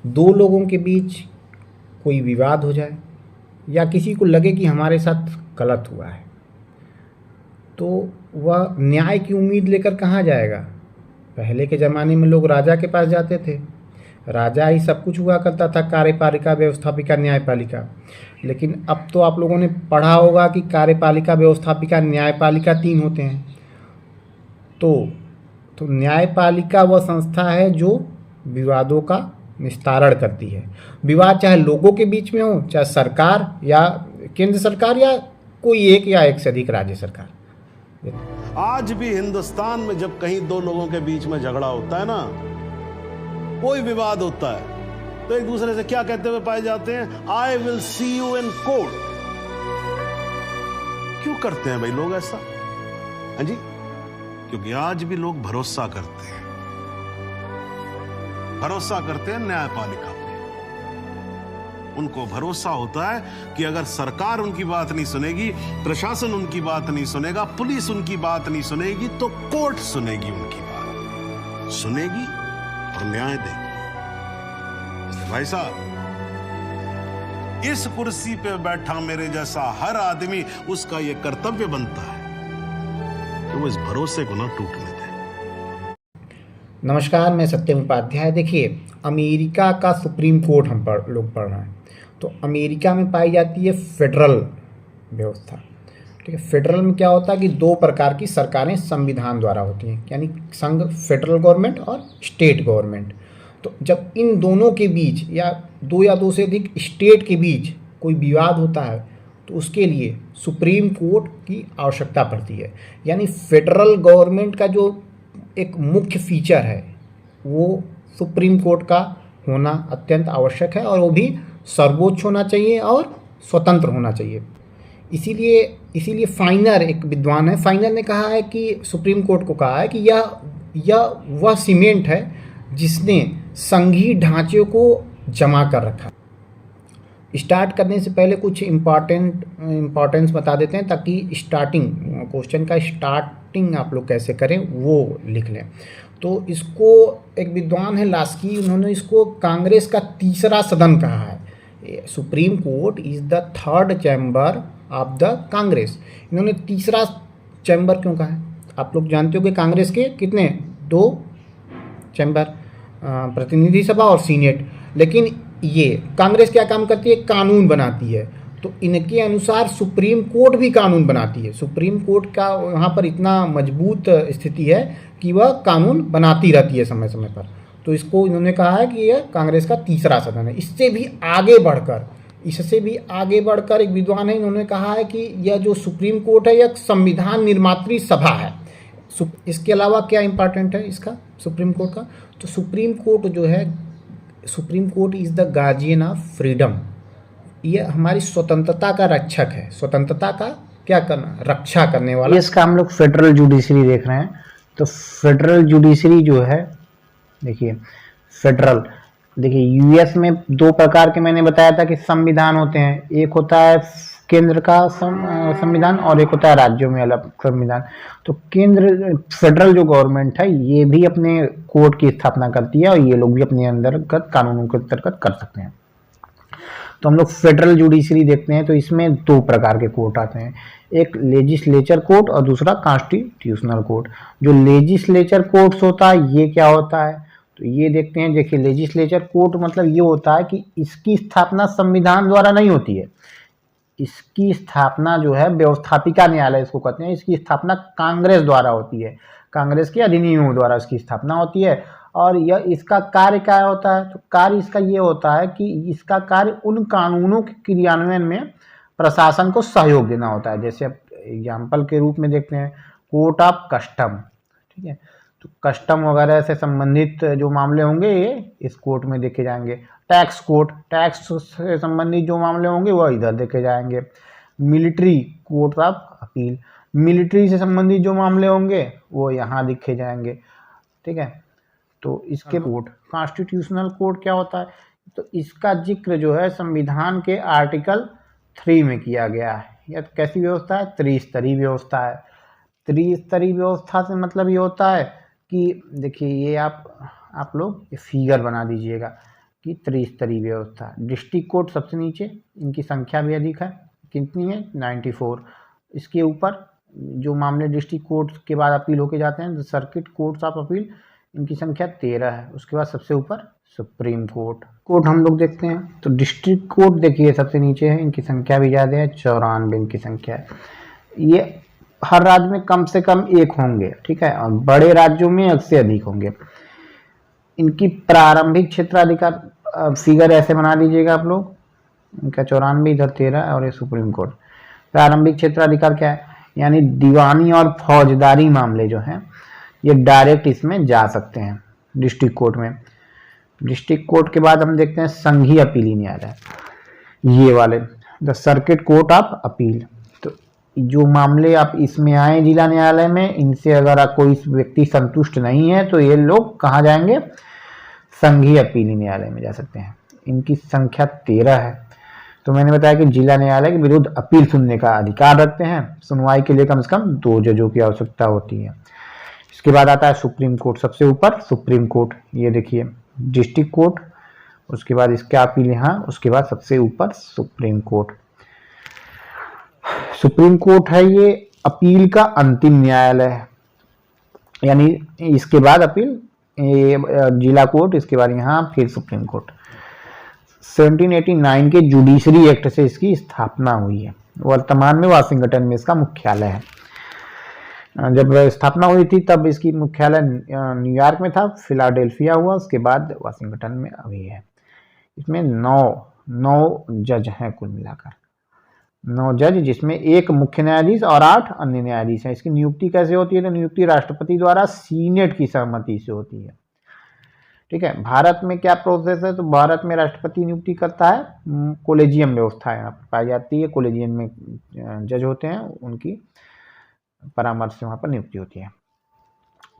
दो लोगों के बीच कोई विवाद हो जाए या किसी को लगे कि हमारे साथ गलत हुआ है, तो वह न्याय की उम्मीद लेकर कहाँ जाएगा। पहले के ज़माने में लोग राजा के पास जाते थे, राजा ही सब कुछ हुआ करता था, कार्यपालिका, व्यवस्थापिका, न्यायपालिका। लेकिन अब तो आप लोगों ने पढ़ा होगा कि कार्यपालिका, व्यवस्थापिका, न्यायपालिका 3 होते हैं। तो न्यायपालिका वह संस्था है जो विवादों का निस्तारण करती है। विवाद चाहे लोगों के बीच में हो, चाहे सरकार या केंद्र सरकार या कोई एक या एक से अधिक राज्य सरकार। आज भी हिंदुस्तान में जब कहीं दो लोगों के बीच में झगड़ा होता है ना, कोई विवाद होता है, तो एक दूसरे से क्या कहते हुए पाए जाते हैं? I will see you in court. क्यों करते हैं भाई लोग ऐसा? हाँ जी, क्योंकि आज भी लोग भरोसा करते हैं, न्यायपालिका पे। उनको भरोसा होता है कि अगर सरकार उनकी बात नहीं सुनेगी, प्रशासन उनकी बात नहीं सुनेगा, पुलिस उनकी बात नहीं सुनेगी, तो कोर्ट सुनेगी, उनकी बात सुनेगी और न्याय देगी। भाई साहब, इस कुर्सी पे बैठा मेरे जैसा हर आदमी, उसका यह कर्तव्य बनता है कि वो इस भरोसे को ना टूटने दे। नमस्कार, मैं सत्यम उपाध्याय। देखिए, अमेरिका का सुप्रीम कोर्ट हम लोग पढ़ रहे हैं, तो अमेरिका में पाई जाती है फेडरल व्यवस्था। ठीक है, फेडरल में क्या होता है कि 2 प्रकार की सरकारें संविधान द्वारा होती हैं, यानी संघ, फेडरल गवर्नमेंट और स्टेट गवर्नमेंट। तो जब इन दोनों के बीच या 2 से अधिक स्टेट के बीच कोई विवाद होता है, तो उसके लिए सुप्रीम कोर्ट की आवश्यकता पड़ती है। यानी फेडरल गवर्नमेंट का जो एक मुख्य फीचर है वो सुप्रीम कोर्ट का होना अत्यंत आवश्यक है, और वो भी सर्वोच्च होना चाहिए और स्वतंत्र होना चाहिए। इसीलिए फाइनर, एक विद्वान है, फाइनर ने कहा है कि सुप्रीम कोर्ट को कहा है कि यह वह सीमेंट है जिसने संघीय ढांचे को जमा कर रखा। स्टार्ट करने से पहले कुछ इम्पॉर्टेंस बता देते हैं, ताकि क्वेश्चन का स्टार्टिंग आप लोग कैसे करें वो लिख लें। तो इसको एक विद्वान है लास्की, उन्होंने इसको कांग्रेस का तीसरा सदन कहा है। Supreme court is the third chamber of the Congress. इन्होंने तीसरा चैम्बर क्यों कहा है? आप लोग जानते हो कि कांग्रेस के कितने 2 चैम्बर, प्रतिनिधि सभा और सीनेट। लेकिन ये कांग्रेस क्या काम करती है? कानून बनाती है। तो इनके अनुसार सुप्रीम कोर्ट भी कानून बनाती है। सुप्रीम कोर्ट का वहाँ पर इतना मजबूत स्थिति है कि वह कानून बनाती रहती है समय समय पर। तो इसको इन्होंने कहा है कि यह कांग्रेस का तीसरा सदन है। इससे भी आगे बढ़कर एक विद्वान है, इन्होंने कहा है कि यह जो सुप्रीम कोर्ट है यह संविधान निर्मात्री सभा है। इसके अलावा क्या इंपॉर्टेंट है इसका, सुप्रीम कोर्ट का? तो सुप्रीम कोर्ट जो है, supreme court is the guardian of freedom. यह हमारी स्वतंत्रता का रक्षक है, स्वतंत्रता का क्या करना, रक्षा करने वाला। इसका हम लोग फेडरल जुडिशरी देख रहे हैं। तो फेडरल जुडिशरी जो है, देखिए यूएस में 2 प्रकार के मैंने बताया था कि संविधान होते हैं। एक होता है केंद्र का संविधान और एक होता है राज्यों में अलग संविधान। तो फेडरल जो गवर्नमेंट है ये भी अपने कोर्ट की स्थापना करती है, और ये लोग भी अपने अंतर्गत कानूनों के अंतर्गत कर सकते हैं। तो हम लोग फेडरल जुडिशरी देखते हैं, तो इसमें 2 प्रकार के कोर्ट आते हैं, एक लेजिस्लेचर कोर्ट और दूसरा कॉन्स्टिट्यूशनल कोर्ट। जो लेजिस्लेचर कोर्ट्स होता है ये क्या होता है, तो ये देखते हैं। देखिए, लेजिस्लेचर कोर्ट मतलब ये होता है कि इसकी स्थापना संविधान द्वारा नहीं होती है, इसकी स्थापना जो है व्यवस्थापिका न्यायालय इसको कहते हैं, इसकी स्थापना कांग्रेस द्वारा होती है, कांग्रेस के अधिनियमों द्वारा इसकी स्थापना होती है। और यह इसका कार्य क्या होता है, तो कार्य इसका ये होता है कि इसका कार्य उन कानूनों के क्रियान्वयन में प्रशासन को सहयोग देना होता है। जैसे एग्जाम्पल के रूप में देखते हैं कोर्ट ऑफ कस्टम, ठीक है, तो कस्टम वगैरह से संबंधित जो मामले होंगे ये इस कोर्ट में देखे जाएंगे। टैक्स कोर्ट, टैक्स से संबंधित जो मामले होंगे वह इधर देखे जाएंगे। Military court of appeal, military से संबंधित जो मामले होंगे वो यहाँ देखे जाएंगे, ठीक है। तो इसके कोर्ट, कॉन्स्टिट्यूशनल कोर्ट क्या होता है, तो इसका जिक्र जो है संविधान के आर्टिकल 3 में किया गया है। यह कैसी व्यवस्था है? त्रिस्तरीय व्यवस्था है। त्रिस्तरीय व्यवस्था से मतलब ये होता है कि देखिए, ये आप लोग ये फिगर बना दीजिएगा की त्रिस्तरीय व्यवस्था। डिस्ट्रिक्ट कोर्ट सबसे नीचे, इनकी संख्या भी अधिक है, कितनी है 94। इसके ऊपर जो मामले डिस्ट्रिक्ट कोर्ट के बाद अपील होके जाते हैं, सर्किट कोर्ट्स ऑफ अपील, इनकी संख्या 13 है। उसके बाद सबसे ऊपर सुप्रीम कोर्ट हम लोग देखते हैं तो डिस्ट्रिक्ट कोर्ट देखिए सबसे नीचे है, इनकी संख्या भी ज़्यादा है, 94 इनकी संख्या है। ये हर राज्य में कम से कम एक होंगे, ठीक है, और बड़े राज्यों में इससे अधिक होंगे। इनकी प्रारंभिक क्षेत्राधिकार फिगर ऐसे बना लीजिएगा आप लोग, इनका 94 इधर 13 और ये सुप्रीम कोर्ट। प्रारंभिक क्षेत्राधिकार क्या है, यानी दीवानी और फौजदारी मामले जो हैं ये डायरेक्ट इसमें जा सकते हैं डिस्ट्रिक्ट कोर्ट में। डिस्ट्रिक्ट कोर्ट के बाद हम देखते हैं संघीय अपीली न्यायालय, ये वाले the circuit court of appeal. तो जो मामले आप इसमें आए जिला न्यायालय में, इनसे अगर कोई व्यक्ति संतुष्ट नहीं है तो ये लोग कहाँ जाएंगे, संघीय अपीली न्यायालय में जा सकते हैं। इनकी संख्या 13 है। तो मैंने बताया कि जिला न्यायालय के विरुद्ध अपील सुनने का अधिकार रखते हैं। सुनवाई के लिए कम से कम 2 जजों की आवश्यकता होती है। इसके बाद आता है सुप्रीम कोर्ट, सबसे ऊपर सुप्रीम कोर्ट, ये देखिए डिस्ट्रिक्ट कोर्ट, उसके बाद इसका अपील यहाँ, उसके बाद सबसे ऊपर सुप्रीम कोर्ट। सुप्रीम कोर्ट है ये अपील का अंतिम न्यायालय है, यानी इसके बाद अपील जिला कोर्ट, इसके बाद यहाँ फिर सुप्रीम कोर्ट। 1789 के जुडिशरी एक्ट से इसकी स्थापना हुई है। वर्तमान में वाशिंगटन में इसका मुख्यालय है। जब स्थापना हुई थी तब इसकी मुख्यालय न्यूयॉर्क में था, फिलाडेल्फिया हुआ, उसके बाद वाशिंगटन में अभी है। इसमें 9 जज हैं कुल मिलाकर, 9 जज, जिसमें 1 मुख्य न्यायाधीश और 8 अन्य न्यायाधीश हैं। इसकी नियुक्ति कैसे होती है, तो नियुक्ति राष्ट्रपति द्वारा सीनेट की सहमति से होती है, ठीक है। भारत में क्या प्रोसेस है, तो भारत में राष्ट्रपति नियुक्ति करता है, कोलेजियम व्यवस्था यहाँ पर पाई जाती है। कोलेजियम में जज होते हैं, उनकी परामर्श से वहाँ पर नियुक्ति होती है।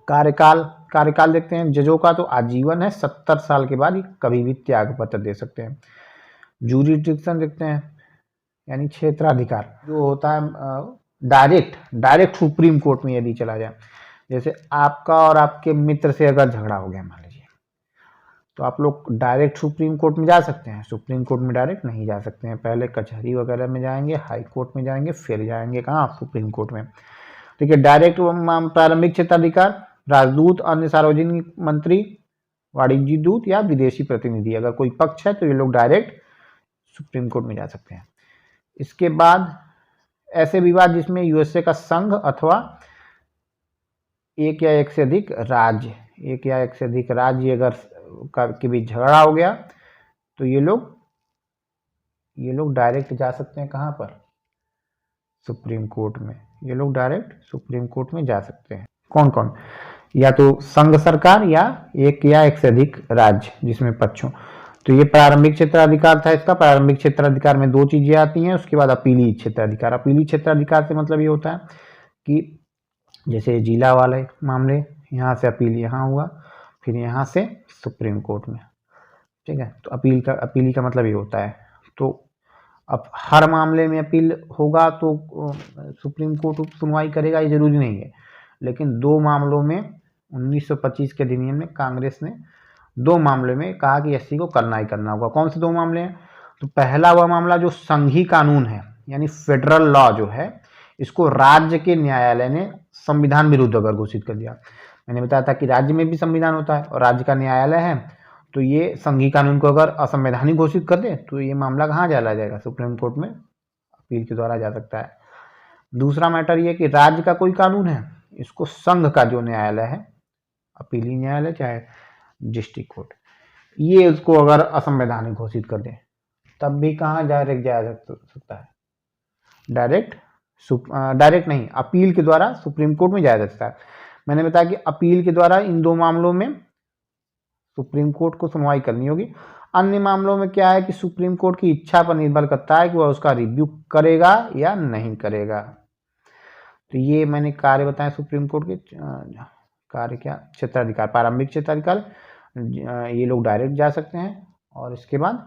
कार्यकाल देखते हैं जजों का, तो आजीवन है, 70 साल के बाद कभी भी त्याग पत्र दे सकते हैं। जूरिडिक्शन देखते हैं, यानी क्षेत्राधिकार जो होता है डायरेक्ट सुप्रीम कोर्ट में यदि चला जाए, जैसे आपका और आपके मित्र से अगर झगड़ा हो गया मान लीजिए, तो आप लोग डायरेक्ट सुप्रीम कोर्ट में जा सकते हैं। सुप्रीम कोर्ट में डायरेक्ट नहीं जा सकते हैं, पहले कचहरी वगैरह में जाएंगे, हाई कोर्ट में जाएंगे, फिर जाएंगे कहाँ, सुप्रीम कोर्ट में। ठीक है, डायरेक्ट प्रारंभिक क्षेत्राधिकार, राजदूत, अन्य सार्वजनिक मंत्री, वाणिज्य दूत या विदेशी प्रतिनिधि, अगर कोई पक्ष है तो ये लोग डायरेक्ट सुप्रीम कोर्ट में जा सकते हैं। इसके बाद ऐसे विवाद जिसमें यूएसए का संघ अथवा एक या एक से अधिक राज्य अगर के बीच झगड़ा हो गया तो ये लोग डायरेक्ट जा सकते हैं कहाँ पर, सुप्रीम कोर्ट में। ये लोग डायरेक्ट सुप्रीम कोर्ट में जा सकते हैं। कौन कौन, या तो संघ सरकार या एक से अधिक राज्य जिसमें पक्ष हो। तो ये प्रारंभिक क्षेत्राधिकार था इसका। प्रारंभिक क्षेत्राधिकार में 2 चीजें आती हैं, उसके बाद अपीली क्षेत्राधिकार। अपीली क्षेत्राधिकार से मतलब ये होता है कि जैसे जिला वाले मामले, यहाँ से अपील यहाँ हुआ, फिर यहाँ से सुप्रीम कोर्ट में, ठीक है। तो अपीली का मतलब ये होता है। तो अब हर मामले में अपील होगा तो सुप्रीम कोर्ट सुनवाई करेगा, ये जरूरी नहीं है। लेकिन 2 मामलों में 1925 के अधिनियम में कांग्रेस ने 2 मामले में कहा कि एससी को करना ही करना होगा। कौन से 2 मामले हैं, तो पहला वह मामला जो संघीय कानून है, यानी फेडरल लॉ जो है, इसको राज्य के न्यायालय ने संविधान विरुद्ध अगर घोषित कर दिया। मैंने बताया था कि राज्य में भी संविधान होता है और राज्य का न्यायालय है, तो ये संघीय कानून को अगर असंवैधानिक घोषित कर दे तो ये मामला कहाँ चला जाएगा, सुप्रीम कोर्ट में अपील के द्वारा जा सकता है। दूसरा मैटर ये कि राज्य का कोई कानून है, इसको संघ का जो न्यायालय है, अपीली न्यायालय चाहे डिस्ट्रिक्ट कोर्ट, ये उसको अगर असंवैधानिक घोषित कर दे तब भी कहाँ डायरेक्ट जा सकता है, डायरेक्ट नहीं, अपील के द्वारा सुप्रीम कोर्ट में जाया सकता है। मैंने बताया कि अपील के द्वारा इन 2 मामलों में सुप्रीम कोर्ट को सुनवाई करनी होगी। अन्य मामलों में क्या है कि सुप्रीम कोर्ट की इच्छा पर निर्भर करता है कि वह उसका रिव्यू करेगा या नहीं करेगा। तो ये मैंने कार्य बताए सुप्रीम कोर्ट के कार्य, क्या, क्षेत्राधिकार, प्रारंभिक क्षेत्राधिकार, ये लोग डायरेक्ट जा सकते हैं। और इसके बाद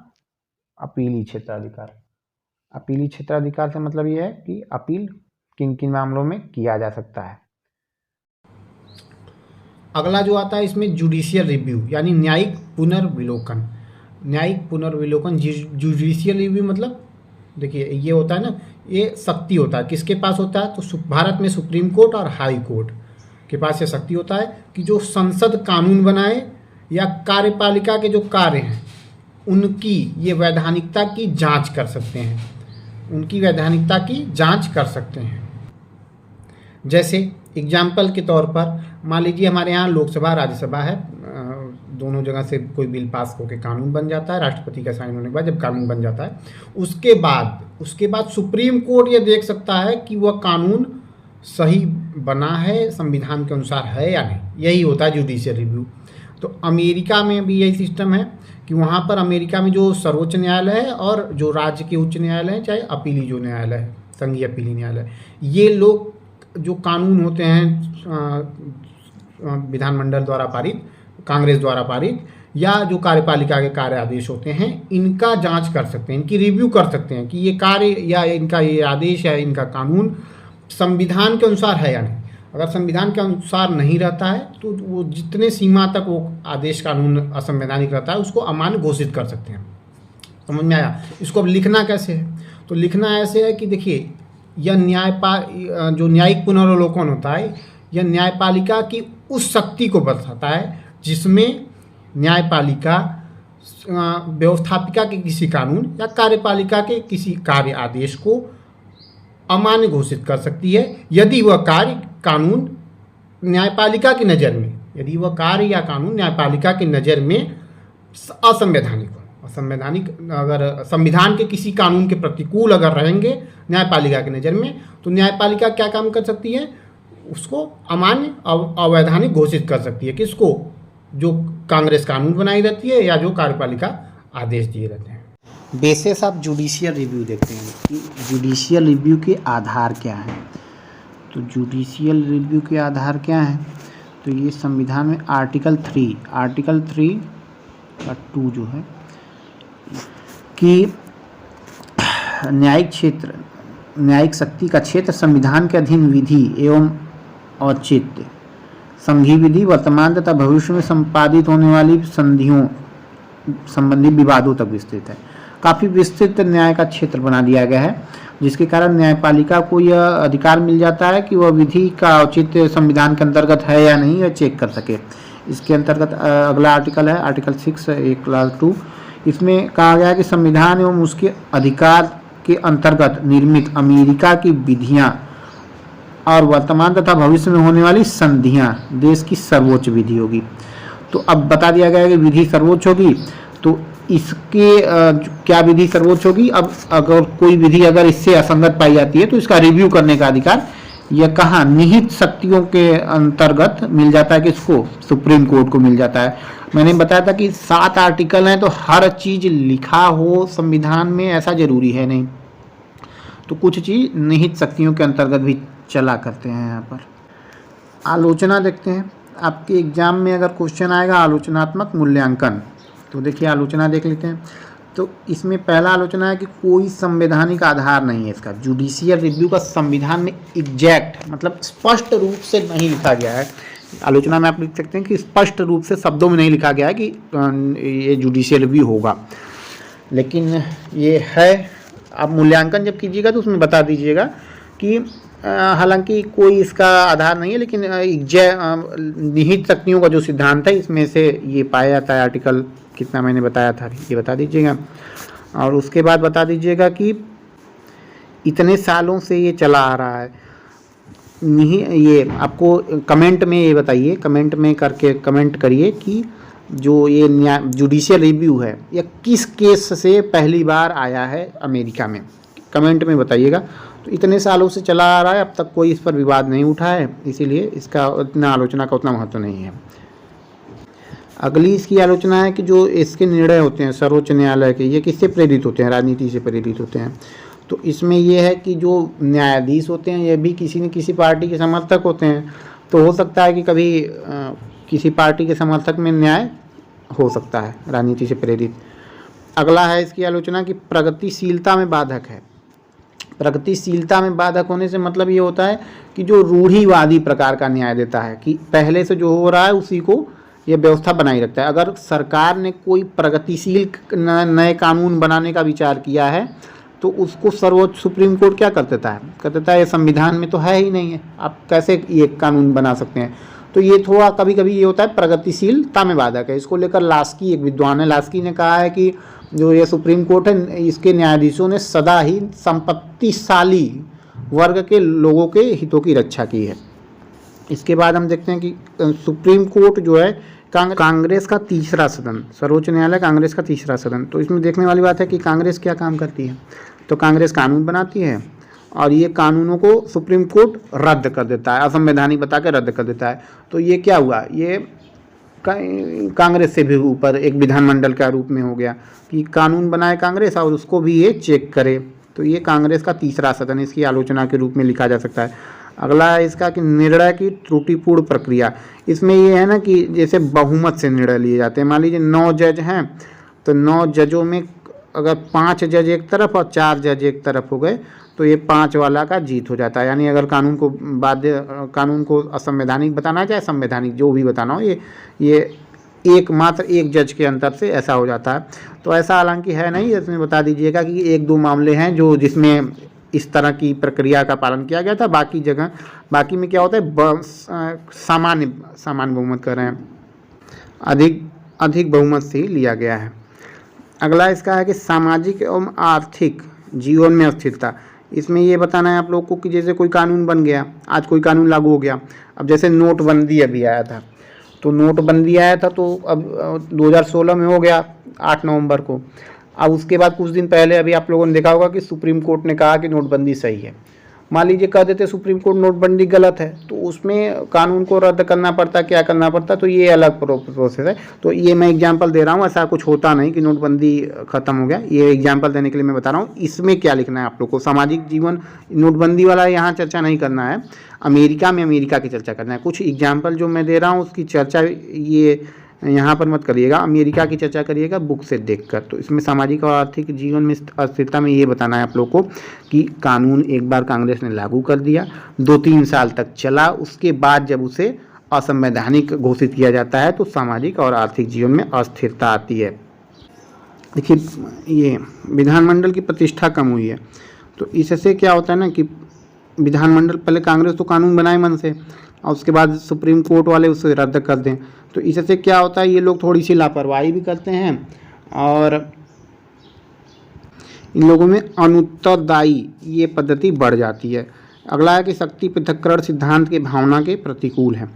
अपीली क्षेत्राधिकार। अपीली क्षेत्राधिकार से मतलब ये है कि अपील किन किन मामलों में किया जा सकता है। अगला जो आता है इसमें जुडिशियल रिव्यू, यानी न्यायिक पुनर्विलोकन। न्यायिक पुनर्विलोकन जुडिशियल रिव्यू मतलब देखिए ये होता है ना, ये शक्ति होता है, किसके पास होता है? तो भारत में सुप्रीम कोर्ट और हाई कोर्ट के पास ये शक्ति होता है कि जो संसद कानून बनाए या कार्यपालिका के जो कार्य हैं उनकी ये वैधानिकता की जांच कर सकते हैं, उनकी वैधानिकता की जांच कर सकते हैं। जैसे एग्जाम्पल के तौर पर मान लीजिए हमारे यहाँ लोकसभा राज्यसभा है, दोनों जगह से कोई बिल पास होकर कानून बन जाता है, राष्ट्रपति का साइन होने के बाद जब कानून बन जाता है उसके बाद सुप्रीम कोर्ट ये देख सकता है कि वह कानून सही बना है, संविधान के अनुसार है या नहीं। यही होता है जुडिशियल रिव्यू। तो अमेरिका में भी यही सिस्टम है कि वहाँ पर अमेरिका में जो सर्वोच्च न्यायालय है और जो राज्य के उच्च न्यायालय है, चाहे अपीली जो न्यायालय है, संघीय अपीली न्यायालय, ये लोग जो कानून होते हैं विधानमंडल द्वारा पारित, कांग्रेस द्वारा पारित, या जो कार्यपालिका के कार्य आदेश होते हैं, इनका जांच कर सकते हैं, इनकी रिव्यू कर सकते हैं कि ये कार्य या इनका ये आदेश है, इनका कानून संविधान के अनुसार है या नहीं। अगर संविधान के अनुसार नहीं रहता है तो वो जितने सीमा तक वो आदेश कानून असंवैधानिक रहता है उसको अमान्य घोषित कर सकते हैं। समझ में आया? इसको अब लिखना कैसे है? तो लिखना ऐसे है कि देखिए यह जो न्यायिक पुनर्विलोकन होता है, यह न्यायपालिका की उस शक्ति को बताता है जिसमें न्यायपालिका व्यवस्थापिका के किसी कानून या कार्यपालिका के किसी कार्य आदेश को अमान्य घोषित कर सकती है यदि वह कार्य कानून न्यायपालिका की नज़र में, यदि वह कार्य या कानून न्यायपालिका की नज़र में असंवैधानिक हो। असंवैधानिक अगर संविधान के किसी कानून के प्रतिकूल अगर रहेंगे न्यायपालिका की नज़र में, तो न्यायपालिका क्या काम कर सकती है? उसको अमान्य अवैधानिक घोषित कर सकती है। किसको? जो कांग्रेस कानून बनाई रहती है या जो कार्यपालिका आदेश दिए रहते हैं। बेसिस आप जुडिशियल रिव्यू देखते हैं कि जुडिशियल रिव्यू के आधार क्या हैं। तो जुडिशियल रिव्यू के आधार क्या हैं? तो ये संविधान में आर्टिकल 3 का 2 जो है कि न्यायिक शक्ति का क्षेत्र संविधान के अधीन विधि एवं औचित्य, संघीय विधि, वर्तमान तथा भविष्य में संपादित होने वाली संधियों संबंधी विवादों तक विस्तृत है। काफ़ी विस्तृत न्याय का क्षेत्र बना दिया गया है, जिसके कारण न्यायपालिका को यह अधिकार मिल जाता है कि वह विधि का औचित्य संविधान के अंतर्गत है या नहीं, यह चेक कर सके। इसके अंतर्गत अगला आर्टिकल है आर्टिकल 6 क्लास 2। इसमें कहा गया है कि संविधान एवं उसके अधिकार के अंतर्गत निर्मित अमेरिका की विधियां और वर्तमान तथा भविष्य में होने वाली संधियां देश की सर्वोच्च विधि होगी। तो अब बता दिया गया है कि विधि सर्वोच्च होगी, तो इसके क्या विधि सर्वोच्च होगी? अब अगर कोई विधि अगर इससे असंगत पाई जाती है तो इसका रिव्यू करने का अधिकार यह कहाँ निहित शक्तियों के अंतर्गत मिल जाता है, किसको? सुप्रीम कोर्ट को मिल जाता है। मैंने बताया था कि 7 आर्टिकल हैं, तो हर चीज लिखा हो संविधान में ऐसा जरूरी है नहीं, तो कुछ चीज निहित शक्तियों के अंतर्गत भी चला करते हैं। यहाँ पर आलोचना देखते हैं। आपके एग्जाम में अगर क्वेश्चन आएगा आलोचनात्मक मूल्यांकन, तो देखिए आलोचना देख लेते हैं। तो इसमें पहला आलोचना है कि कोई संवैधानिक आधार नहीं है इसका। जुडिशियल रिव्यू का संविधान में एग्जैक्ट मतलब स्पष्ट रूप से नहीं लिखा गया है। आलोचना में आप लिख सकते हैं कि स्पष्ट रूप से शब्दों में नहीं लिखा गया है कि ये जुडिशियल रिव्यू होगा, लेकिन ये है। आप मूल्यांकन जब कीजिएगा तो उसमें बता दीजिएगा कि हालांकि कोई इसका आधार नहीं है, लेकिन निहित शक्तियों का जो सिद्धांत है इसमें से ये पाया जाता है। आर्टिकल कितना मैंने बताया था ये बता दीजिएगा, और उसके बाद बता दीजिएगा कि इतने सालों से ये चला आ रहा है। ये आपको कमेंट में ये बताइए, कमेंट में करके कमेंट करिए कि जो ये जुडिशियल रिव्यू है यह किस केस से पहली बार आया है अमेरिका में, कमेंट में बताइएगा। तो इतने सालों से चला आ रहा है, अब तक कोई इस पर विवाद नहीं उठा है, इसीलिए इसका उतना आलोचना का उतना महत्व नहीं है। अगली इसकी आलोचना है कि जो इसके निर्णय होते हैं सर्वोच्च न्यायालय के, ये किससे प्रेरित होते हैं? राजनीति से प्रेरित होते हैं। तो इसमें यह है कि जो न्यायाधीश होते हैं ये भी किसी न किसी पार्टी के समर्थक होते हैं, तो हो सकता है कि कभी किसी पार्टी के समर्थक में न्याय हो सकता है राजनीति से प्रेरित। अगला है इसकी आलोचना कि प्रगतिशीलता में बाधक है। प्रगतिशीलता में बाधक होने से मतलब ये होता है कि जो रूढ़िवादी प्रकार का न्याय देता है कि पहले से जो हो रहा है उसी को ये व्यवस्था बनाए रखता है। अगर सरकार ने कोई प्रगतिशील नए कानून बनाने का विचार किया है तो उसको सर्वोच्च सुप्रीम कोर्ट क्या कर देता है, कर देता है ये संविधान में तो है ही नहीं है, आप कैसे ये कानून बना सकते हैं। तो ये थोड़ा कभी कभी ये होता है प्रगतिशीलता में बाधक है। इसको लेकर लास्की एक विद्वान है, लास्की ने कहा है कि जो ये सुप्रीम कोर्ट है इसके न्यायाधीशों ने सदा ही संपत्तिशाली वर्ग के लोगों के हितों की रक्षा की है। इसके बाद हम देखते हैं कि सुप्रीम कोर्ट जो है कांग्रेस का तीसरा सदन, सर्वोच्च न्यायालय कांग्रेस का तीसरा सदन। तो इसमें देखने वाली बात है कि कांग्रेस क्या काम करती है। तो कांग्रेस कानून बनाती है और ये कानूनों को सुप्रीम कोर्ट रद्द कर देता है, असंवैधानिक बता के रद्द कर देता है। तो ये क्या हुआ, ये कांग्रेस से भी ऊपर एक विधानमंडल का रूप में हो गया कि कानून बनाए कांग्रेस और उसको भी ये चेक करे। तो ये कांग्रेस का तीसरा सदन, इसकी आलोचना के रूप में लिखा जा सकता है। अगला है इसका कि निर्णय की त्रुटिपूर्ण प्रक्रिया। इसमें ये है ना कि जैसे बहुमत से निर्णय लिए जाते हैं। मान लीजिए 9 जज हैं तो 9 जजों में अगर 5 जज एक तरफ और 4 जज एक तरफ हो गए तो ये 5 वाला का जीत हो जाता है। यानी अगर कानून को असंवैधानिक बताना है चाहे संवैधानिक जो भी बताना हो, ये मात्र एक जज के अंतर से ऐसा हो जाता है। तो ऐसा हालांकि है नहीं, इसमें बता दीजिएगा कि 1-2 मामले हैं जिसमें इस तरह की प्रक्रिया का पालन किया गया था। बाकी में क्या होता है, सामान्य बहुमत कर रहे हैं, अधिक बहुमत से लिया गया है। अगला इसका है कि सामाजिक एवं आर्थिक जीवन में अस्थिरता। इसमें ये बताना है आप लोग को कि जैसे कोई कानून बन गया, आज कोई कानून लागू हो गया। अब जैसे नोटबंदी अभी आया था, तो नोटबंदी आया था तो अब 2016 में हो गया 8 नवंबर को। अब उसके बाद कुछ दिन पहले अभी आप लोगों ने देखा होगा कि सुप्रीम कोर्ट ने कहा कि नोटबंदी सही है। मान लीजिए कह देते सुप्रीम कोर्ट नोटबंदी गलत है, तो उसमें कानून को रद्द करना पड़ता, क्या करना पड़ता, तो ये अलग प्रोसेस है। तो ये मैं एग्जांपल दे रहा हूँ, ऐसा कुछ होता नहीं कि नोटबंदी खत्म हो गया। ये एग्जांपल देने के लिए मैं बता रहा हूँ। इसमें क्या लिखना है आप लोग को, सामाजिक जीवन, नोटबंदी वाला यहाँ चर्चा नहीं करना है, अमेरिका की चर्चा करना है। कुछ एग्जाम्पल जो मैं दे रहा हूँ उसकी चर्चा ये यहाँ पर मत करिएगा, अमेरिका की चर्चा करिएगा बुक से देखकर। तो इसमें सामाजिक और आर्थिक जीवन में अस्थिरता में ये बताना है आप लोग को कि कानून एक बार कांग्रेस ने लागू कर दिया, 2-3 साल तक चला, उसके बाद जब उसे असंवैधानिक घोषित किया जाता है तो सामाजिक और आर्थिक जीवन में अस्थिरता आती है। देखिए ये विधानमंडल की प्रतिष्ठा कम हुई है। तो इससे क्या होता है ना कि विधानमंडल, पहले कांग्रेस तो कानून बनाए मन से और उसके बाद सुप्रीम कोर्ट वाले उसे रद्द कर दें। तो इससे क्या होता है, ये लोग थोड़ी सी लापरवाही भी करते हैं और इन लोगों में अनुत्तरदायी ये पद्धति बढ़ जाती है। अगला है कि शक्ति पृथक्करण सिद्धांत के भावना के प्रतिकूल है।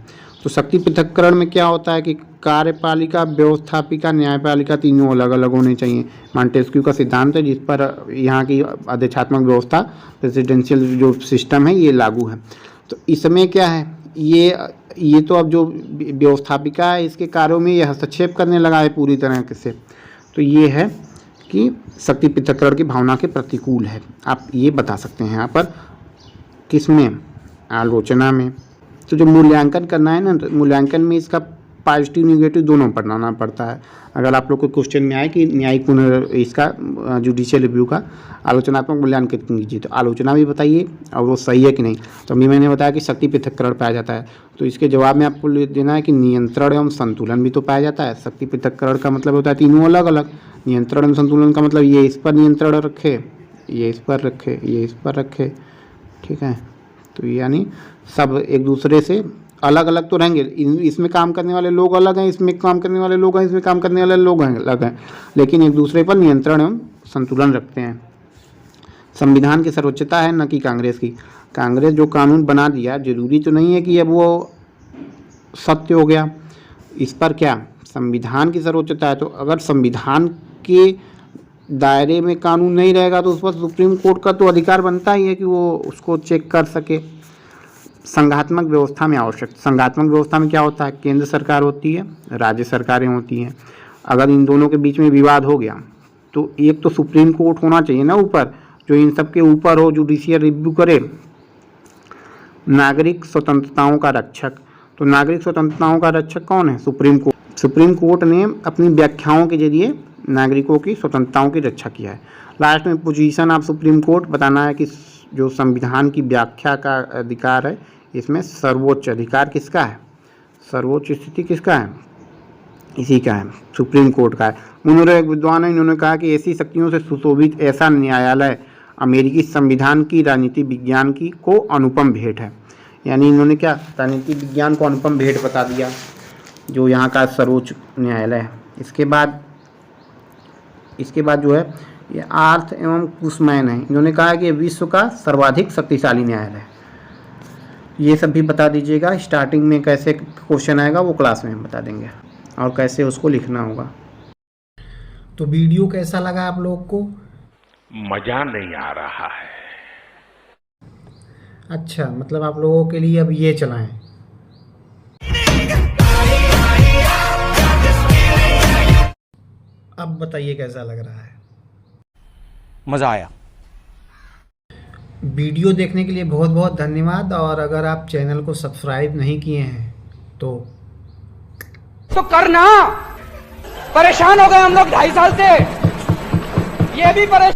तो शक्ति पृथक्करण में क्या होता है कि कार्यपालिका, व्यवस्थापिका, न्यायपालिका तीनों अलग अलग होने चाहिए। मॉन्टेस्क्यू का सिद्धांत है जिस पर यहाँ की आदेशात्मक व्यवस्था, प्रेसिडेंशियल जो सिस्टम है, ये लागू है। तो इसमें क्या है, ये तो अब जो व्यवस्थापिका है इसके कार्यों में ये हस्तक्षेप करने लगा है पूरी तरह से। तो ये है कि शक्ति पृथक्करण की भावना के प्रतिकूल है। आप ये बता सकते हैं यहाँ पर किसमें, आलोचना में। तो जो मूल्यांकन करना है ना, तो मूल्यांकन में इसका पॉजिटिव निगेटिव दोनों पढ़ना पड़ता है। अगर आप लोग को क्वेश्चन में आए कि न्यायिक इसका जुडिशियल रिव्यू का आलोचनात्मक मूल्यांकन कीजिए, तो आलोचना भी बताइए और वो सही है कि नहीं। तो अभी मैंने बताया कि शक्ति पृथक्करण पाया जाता है, तो इसके जवाब में आपको देना है कि नियंत्रण एवं संतुलन भी तो पाया जाता है। शक्ति पृथक्करण का मतलब होता है तीनों अलग अलग, नियंत्रण एवं संतुलन का मतलब ये इस पर नियंत्रण रखे, ये इस पर रखे, ये इस पर रखे, ठीक है। तो यानी सब एक दूसरे से अलग अलग तो रहेंगे, इसमें काम करने वाले लोग अलग हैं, इसमें काम करने वाले लोग हैं, इसमें काम करने वाले लोग हैं अलग हैं, लेकिन एक दूसरे पर नियंत्रण एवं संतुलन रखते हैं। संविधान की सर्वोच्चता है न कि कांग्रेस की। कांग्रेस जो कानून बना दिया, जरूरी तो नहीं है कि अब वो सत्य हो गया। इस पर क्या संविधान की सर्वोच्चता है, तो अगर संविधान के दायरे में कानून नहीं रहेगा तो उस पर सुप्रीम कोर्ट का तो अधिकार बनता ही है कि वो उसको चेक कर सके। संघात्मक व्यवस्था में आवश्यक, संघात्मक व्यवस्था में क्या होता है, केंद्र सरकार होती है, राज्य सरकारें होती हैं। अगर इन दोनों के बीच में विवाद हो गया तो एक तो सुप्रीम कोर्ट होना चाहिए ना ऊपर, जो इन सब के ऊपर हो, जुडिशियल रिव्यू करे। नागरिक स्वतंत्रताओं का रक्षक, तो नागरिक स्वतंत्रताओं का रक्षक कौन है, सुप्रीम कोर्ट। सुप्रीम कोर्ट ने अपनी व्याख्याओं के जरिए नागरिकों की स्वतंत्रताओं की रक्षा किया है। लास्ट में पोजीशन ऑफ सुप्रीम कोर्ट बताना है कि जो संविधान की व्याख्या का अधिकार है, इसमें सर्वोच्च अधिकार किसका है, सर्वोच्च स्थिति किसका है, इसी का है, सुप्रीम कोर्ट का है। उन्होंने एक विद्वान है, इन्होंने कहा कि ऐसी शक्तियों से सुशोभित ऐसा न्यायालय अमेरिकी संविधान की राजनीति विज्ञान की को अनुपम भेंट है। यानी इन्होंने क्या राजनीति विज्ञान को अनुपम भेंट बता दिया, जो यहाँ का सर्वोच्च न्यायालय है। इसके बाद जो है ये आर्थ एवं कुशमैन है, इन्होंने कहा कि ये विश्व का सर्वाधिक शक्तिशाली न्यायालय है। ये सब भी बता दीजिएगा। स्टार्टिंग में कैसे क्वेश्चन आएगा वो क्लास में हम बता देंगे और कैसे उसको लिखना होगा। तो वीडियो कैसा लगा आप लोग को? मजा नहीं आ रहा है। अच्छा, मतलब आप लोगों के लिए अब ये चलाएं। अब बताइए कैसा लग रहा है? मज़ा आया। वीडियो देखने के लिए बहुत बहुत धन्यवाद। और अगर आप चैनल को सब्सक्राइब नहीं किए हैं तो करना। परेशान हो गए हम लोग 2.5 साल से, ये भी परेशान।